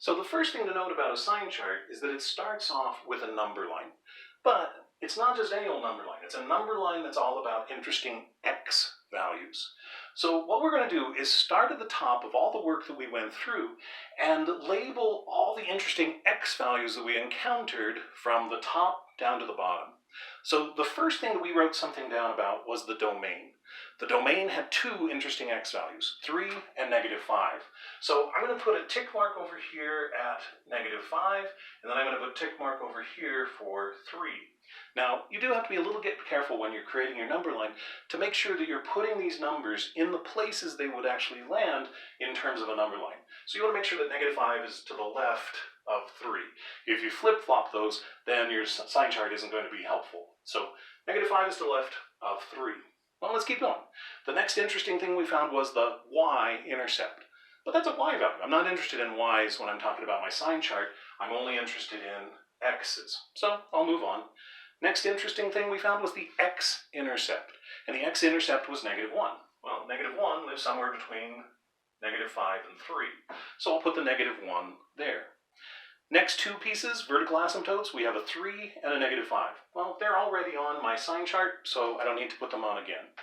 So the first thing to note about a sign chart is that it starts off with a number line. But it's not just any old number line. It's a number line that's all about interesting x values. So what we're going to do is start at the top of all the work that we went through and label all the interesting x values that we encountered from the top down to the bottom. So the first thing that we wrote something down about was the domain. The domain had two interesting x values, 3 and -5. So I'm going to put a tick mark over here at -5, and then I'm going to put a tick mark over here for 3. Now, you do have to be a little bit careful when you're creating your number line to make sure that you're putting these numbers in the places they would actually land in terms of a number line. So you want to make sure that -5 is to the left of 3. If you flip-flop those, then your sign chart isn't going to be helpful. So -5 is to the left of 3. Well, let's keep going. The next interesting thing we found was the y-intercept. But that's a y value. I'm not interested in y's when I'm talking about my sign chart. I'm only interested in x's. So I'll move on. Next interesting thing we found was the x-intercept. And the x-intercept was -1. Well, -1 lives somewhere between -5 and 3. So I'll put the -1 there. Next two pieces, vertical asymptotes, we have a 3 and a -5. Well, they're already on my sign chart, so I don't need to put them on again.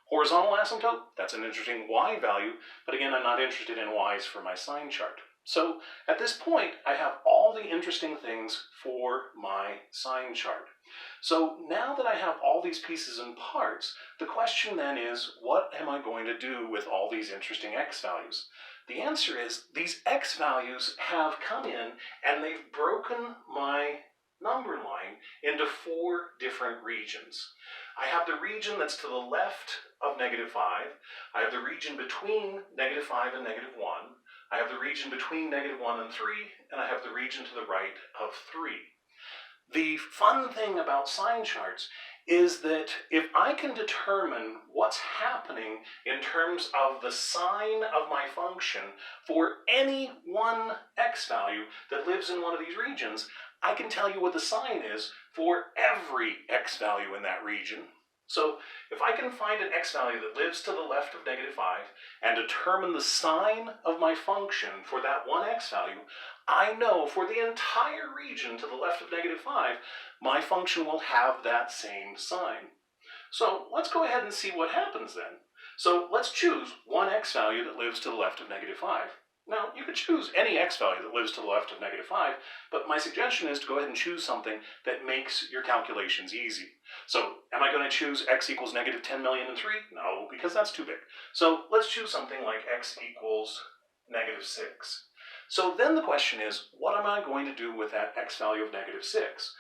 Horizontal asymptote, that's an interesting y value, but again, I'm not interested in y's for my sign chart. So at this point, I have all the interesting things for my sign chart. So now that I have all these pieces and parts, the question then is, what am I going to do with all these interesting x values? The answer is these x values have come in and they've broken my number line into 4 different regions. I have the region that's to the left of -5. I have the region between -5 and -1. I have the region between -1 and 3, and I have the region to the right of 3. The fun thing about sign charts is that if I can determine what's happening in terms of the sign of my function for any one x value that lives in one of these regions, I can tell you what the sign is for every x value in that region. So if I can find an x value that lives to the left of -5 and determine the sign of my function for that one x value, I know for the entire region to the left of -5, my function will have that same sign. So let's go ahead and see what happens then. So let's choose one x value that lives to the left of -5. Now, you could choose any x value that lives to the left of -5, but my suggestion is to go ahead and choose something that makes your calculations easy. So, am I going to choose x equals -10,000,003? No, because that's too big. So, let's choose something like x equals -6. So then the question is, what am I going to do with that x value of -6?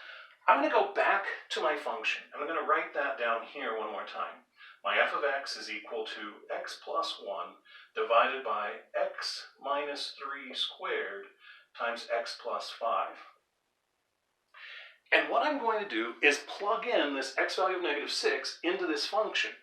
I'm going to go back to my function, and I'm going to write that down here one more time. My f of x is equal to x plus 1 divided by x minus 3 squared times x plus 5. And what I'm going to do is plug in this x value of -6 into this function.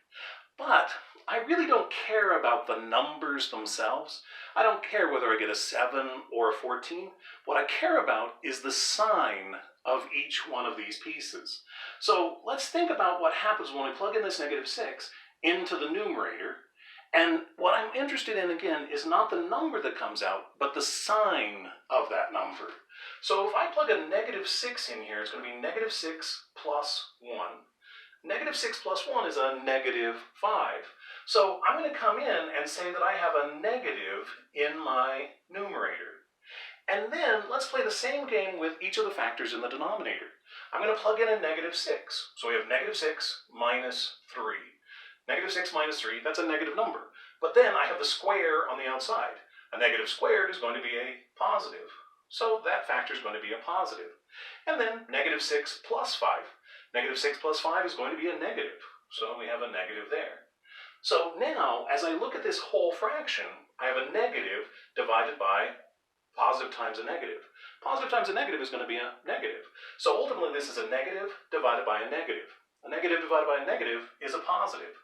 But I really don't care about the numbers themselves. I don't care whether I get a 7 or a 14. What I care about is the sign of each one of these pieces. So let's think about what happens when we plug in this -6 into the numerator. And what I'm interested in, again, is not the number that comes out, but the sign of that number. So if I plug a -6 in here, it's going to be -6 plus 1. -6 plus 1 is a -5. So I'm going to come in and say that I have a negative in my numerator. And then let's play the same game with each of the factors in the denominator. I'm going to plug in a -6. So we have -6 minus 3. -6 minus 3, that's a negative number. But then I have the square on the outside. A negative squared is going to be a positive. So that factor is going to be a positive. And then -6 plus 5. -6 plus 5 is going to be a negative. So we have a negative there. So now, as I look at this whole fraction, I have a negative divided by positive times a negative. Positive times a negative is going to be a negative. So ultimately, this is a negative divided by a negative. A negative divided by a negative is a positive.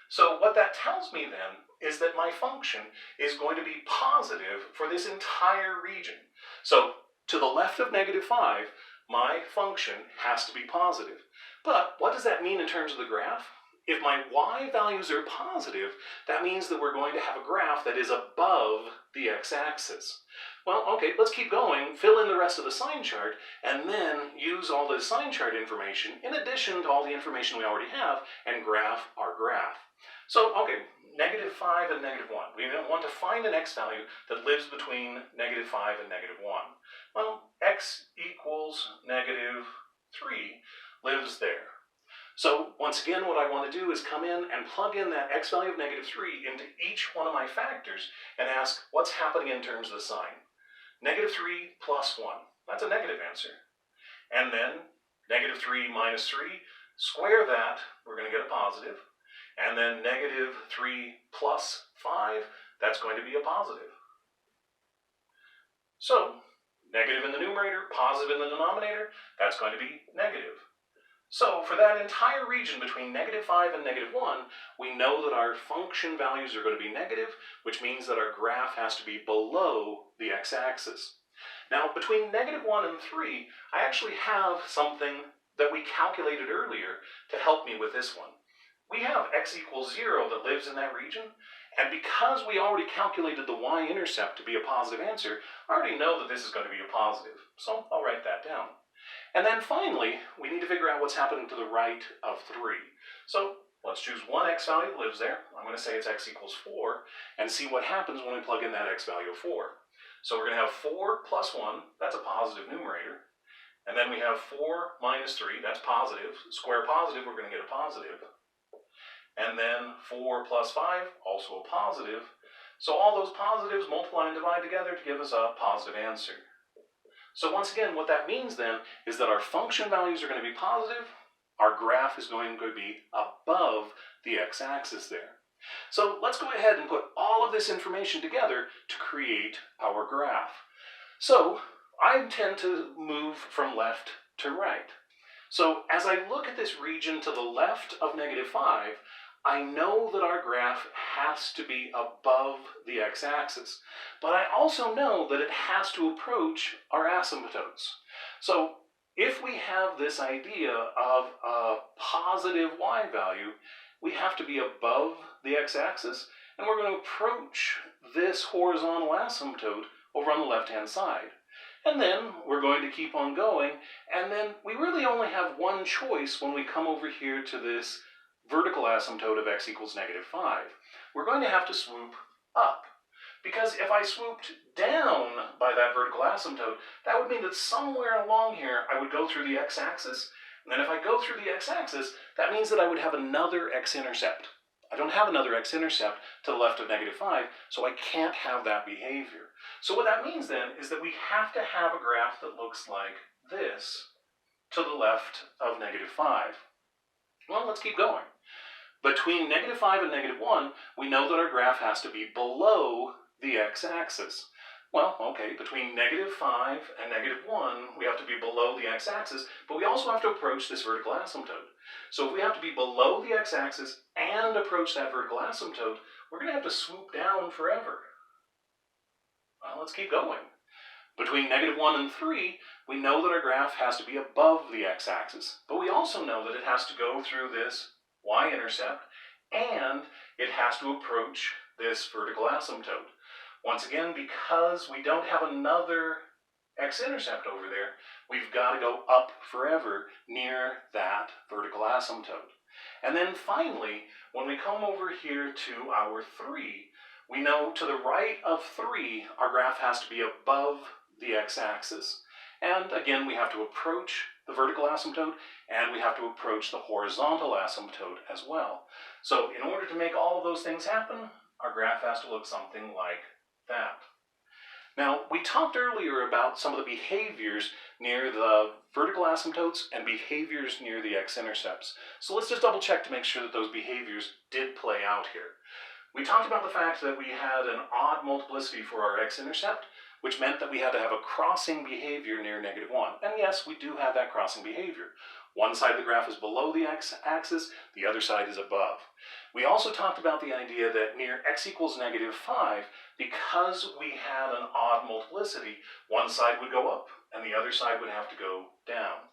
So what that tells me then is that my function is going to be positive for this entire region. So to the left of -5, my function has to be positive. But what does that mean in terms of the graph? if my y values are positive, that means that we're going to have a graph that is above the x-axis. Well, okay, let's keep going, fill in the rest of the sign chart, and then use all the sign chart information in addition to all the information we already have and graph our graph. So, okay, -5 and -1. We want to find an x value that lives between -5 and -1. Well, x equals -3 lives there. So once again, what I want to do is come in and plug in that x value of -3 into each one of my factors and ask what's happening in terms of the sign. -3 plus 1, that's a negative answer. And then -3 minus 3, square that, we're going to get a positive. And then -3 plus 5, that's going to be a positive. So, negative in the numerator, positive in the denominator, that's going to be negative. So, for that entire region between -5 and -1, we know that our function values are going to be negative, which means that our graph has to be below the x-axis. Now, between -1 and 3, I actually have something that we calculated earlier to help me with this one. We have x equals 0 that lives in that region, and because we already calculated the y-intercept to be a positive answer, I already know that this is going to be a positive, so I'll write that down. And then finally, we need to figure out what's happening to the right of 3. So let's choose one x value that lives there. I'm going to say it's x equals 4, and see what happens when we plug in that x value of 4. So we're going to have 4 plus 1, that's a positive numerator. And then we have 4 minus 3, that's positive. Square positive, we're going to get a positive. And then 4 plus 5, also a positive. So all those positives multiply and divide together to give us a positive answer. So once again, what that means then is that our function values are going to be positive. Our graph is going to be above the x-axis there. So let's go ahead and put all of this information together to create our graph. So I tend to move from left to right. So as I look at this region to the left of -5, I know that our graph has to be above the x-axis, but I also know that it has to approach our asymptotes. So if we have this idea of a positive y value, we have to be above the x-axis, and we're going to approach this horizontal asymptote over on the left-hand side. And then we're going to keep on going, and then we really only have one choice when we come over here to this vertical asymptote of x equals -5. We're going to have to swoop up. Because if I swooped down by that vertical asymptote, that would mean that somewhere along here I would go through the x-axis. And then if I go through the x-axis, that means that I would have another x-intercept. I don't have another x-intercept to the left of -5, so I can't have that behavior. So what that means then is that we have to have a graph that looks like this to the left of -5. Well, let's keep going. Between -5 and -1, we know that our graph has to be below the x-axis. Well, okay, between -5 and -1, we have to be below the x-axis, but we also have to approach this vertical asymptote. So if we have to be below the x-axis and approach that vertical asymptote, we're going to have to swoop down forever. Well, let's keep going. Between -1 and 3, we know that our graph has to be above the x-axis, but we also know that it has to go through this y-intercept, and it has to approach this vertical asymptote. Once again, because we don't have another x-intercept over there, we've got to go up forever near that vertical asymptote. And then finally, when we come over here to our 3, we know to the right of 3, our graph has to be above the x-axis. And again, we have to approach the vertical asymptote, and we have to approach the horizontal asymptote as well. So in order to make all of those things happen, our graph has to look something like that. Now, we talked earlier about some of the behaviors near the vertical asymptotes and behaviors near the x-intercepts. So let's just double check to make sure that those behaviors did play out here. We talked about the fact that we had an odd multiplicity for our x-intercept, which meant that we had to have a crossing behavior near -1. And yes, we do have that crossing behavior. One side of the graph is below the x-axis, the other side is above. We also talked about the idea that near x equals -5, because we had an odd multiplicity, one side would go up and the other side would have to go down.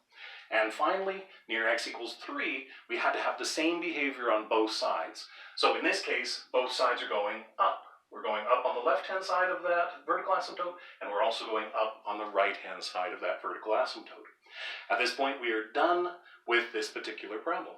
And finally, near x equals 3, we had to have the same behavior on both sides. So in this case, both sides are going up. We're going up on the left-hand side of that vertical asymptote, and we're also going up on the right-hand side of that vertical asymptote. At this point, we are done with this particular problem.